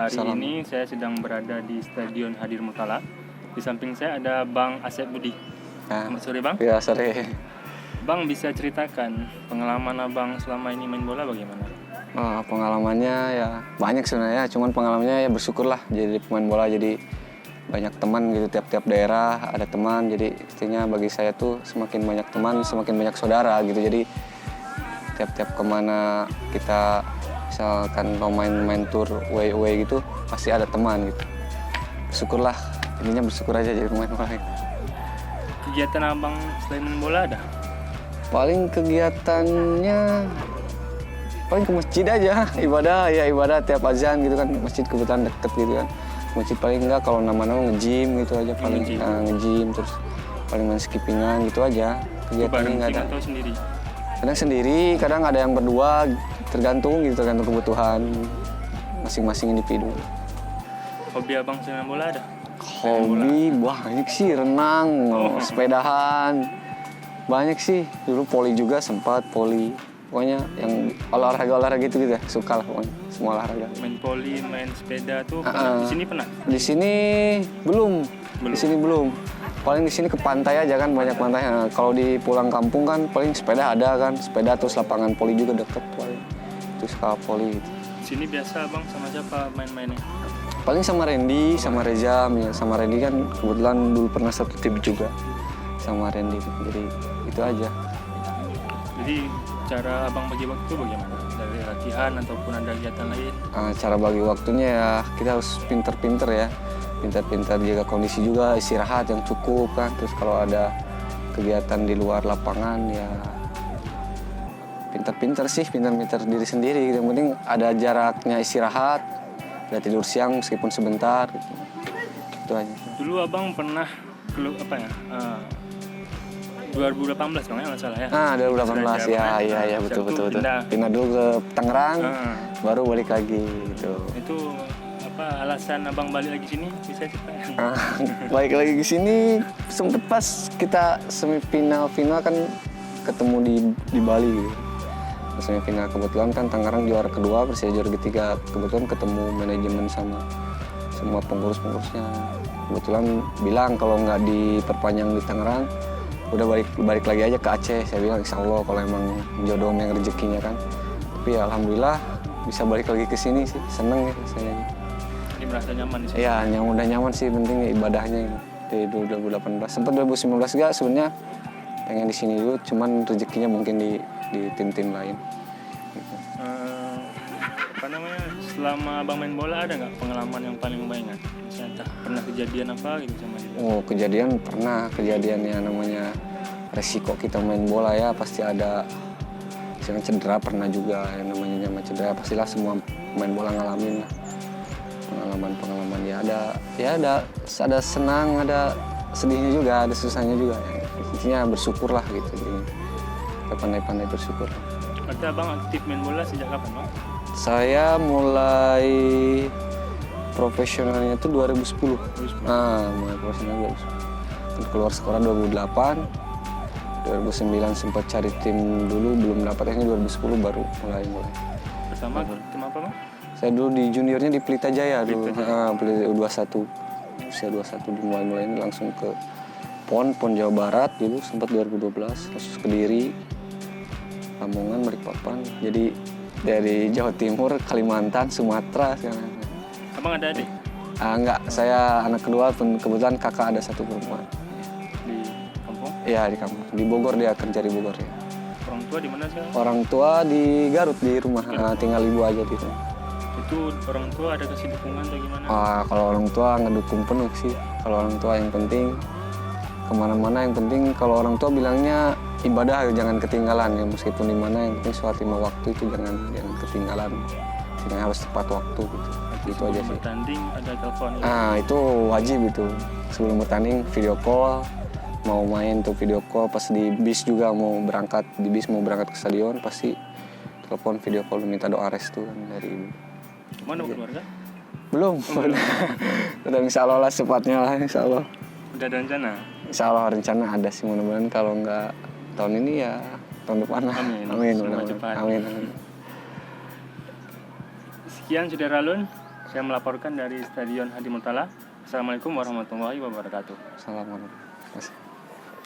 Hari ini saya sedang berada di Stadion Hadir Murtala. Di samping saya ada Bang Asep Budi. Selamat sore Bang. Ya, sore. Bang, bisa ceritakan pengalaman Abang selama ini main bola bagaimana? Pengalamannya ya banyak sebenarnya, cuman pengalamannya ya bersyukurlah jadi pemain bola, jadi banyak teman gitu, tiap-tiap daerah ada teman, jadi intinya bagi saya tuh semakin banyak teman semakin banyak saudara gitu, jadi tiap-tiap kemana kita misalkan mau main tour away gitu pasti ada teman gitu. Syukurlah, intinya bersyukur aja jadi pemain bola. Kegiatan Abang selain main bola ada? Paling kegiatannya paling ke masjid aja, ibadah tiap azan gitu kan, masjid kebetulan deket gitu kan. Masjid paling enggak kalau nama-nama nge-gym gitu aja, paling nge-gym, terus paling main skippingan gitu aja. Kegiatannya enggak ada. Atau sendiri? Kadang sendiri, kadang ada yang berdua, tergantung kebutuhan masing-masing individu. Hobi Abang selain main bola ada? Hobi banyak sih, renang, sepedahan. Banyak sih, dulu poli juga sempat poli. Pokoknya yang olahraga gitu ya, suka lah pokoknya, semua olahraga. Main poli, main sepeda tuh di sini pernah? Di sini belum. Di sini belum. Paling di sini ke pantai aja kan, banyak pantai. Nah, kalau di pulang kampung kan paling sepeda ada kan, sepeda terus lapangan poli juga deket paling. Terus ke poli gitu. Di sini biasa Abang sama siapa main-mainnya? Paling sama Randy, sama Reza, ya. Sama Randy kan kebetulan dulu pernah satu tim juga sama Randy, jadi itu aja. Jadi cara Abang bagi waktu bagaimana? Dari latihan ataupun ada kegiatan lain? Cara bagi waktunya ya kita harus pinter-pinter ya. Pinter-pinter jaga kondisi juga, istirahat yang cukup kan. Terus kalau ada kegiatan di luar lapangan ya pinter-pinter diri sendiri. Yang penting ada jaraknya istirahat, ada tidur siang meskipun sebentar gitu. Itu aja. Dulu Abang pernah 2018 kalau nggak salah ya? 2018 ya betul. Pindah dulu ke Tangerang, baru balik lagi gitu. Itu alasan Abang balik lagi sini, bisa ceritain? Balik lagi ke sini sempet pas kita semifinal kan ketemu di Bali gitu. Semifinal kebetulan kan Tangerang juara kedua, Persija juara ketiga. Kebetulan ketemu manajemen sama semua pengurusnya. Kebetulan bilang kalau nggak diperpanjang di Tangerang, udah balik lagi aja ke Aceh. Saya bilang insya Allah kalau emang jodoh yang rezekinya kan. Tapi ya alhamdulillah bisa balik lagi ke sini sih, seneng ya saya. Ini merasa nyaman di sini? Iya, yang udah nyaman sih, penting ibadahnya di 2018. Sempat 2019 enggak sebenarnya pengen di sini dulu, cuman rezekinya mungkin di tim-tim lain. Gitu. Selama Abang main bola ada nggak pengalaman yang paling membayangkan? Misalnya pernah kejadian apa gitu sama dia? Kejadian pernah, yang namanya resiko kita main bola ya pasti ada. Misalnya cedera pernah juga, yang namanya cedera pastilah semua main bola ngalamin lah. Pengalaman ya ada senang, ada sedihnya juga, ada susahnya juga ya. Intinya bersyukur lah gitu, jadi kita pandai-pandai bersyukur. Berarti Abang aktif main bola sejak kapan Bang? Saya mulai profesionalnya itu 2010. Mulai profesional 2010. Keluar sekolah 2008. 2009 sempat cari tim dulu, belum dapat, akhirnya 2010 baru mulai. Pertama tim apa Bang? Saya dulu di juniornya di Pelita Jaya dulu, Pelita U21. Usia 21 mulai ini langsung ke PON Jawa Barat dulu, sempat 2012, terus Kediri, Lamongan, Balikpapan. Jadi dari Jawa Timur, Kalimantan, Sumatera sekarang. Abang ada adik? Enggak, saya anak kedua, kebetulan kakak ada satu perempuan. Di kampung? Iya, di kampung. Di Bogor, dia kerja di Bogor ya. Orang tua di mana sekarang? Orang tua di Garut, di rumah, tinggal ibu aja di rumah. Itu orang tua ada kasih dukungan atau gimana? Kalau orang tua ngedukung penuh sih. Kalau orang tua yang penting kemana-mana, yang penting kalau orang tua bilangnya ibadah jangan ketinggalan ya, meskipun di mana yang penting sholat 5 waktu itu jangan ketinggalan. Jadi harus tepat waktu gitu. Gitu aja sih. Bertanding ada telepon. Itu wajib itu. Sebelum bertanding video call, mau main tuh video call, pas di bis juga mau berangkat ke stadion pasti telepon video call minta doa restu kan dari ibu. Mana keluarga? Belum. Udah insya Allah lah secepatnya lah, insya Allah. Udah ada rencana? Insya Allah rencana ada sih, mudah-mudahan kalau nggak tahun ini ya tahun depan lah. Amin. Sekian Saudara Lun, Saya melaporkan dari Stadion Hadir Murtala. Assalamualaikum warahmatullahi wabarakatuh. Assalamualaikum.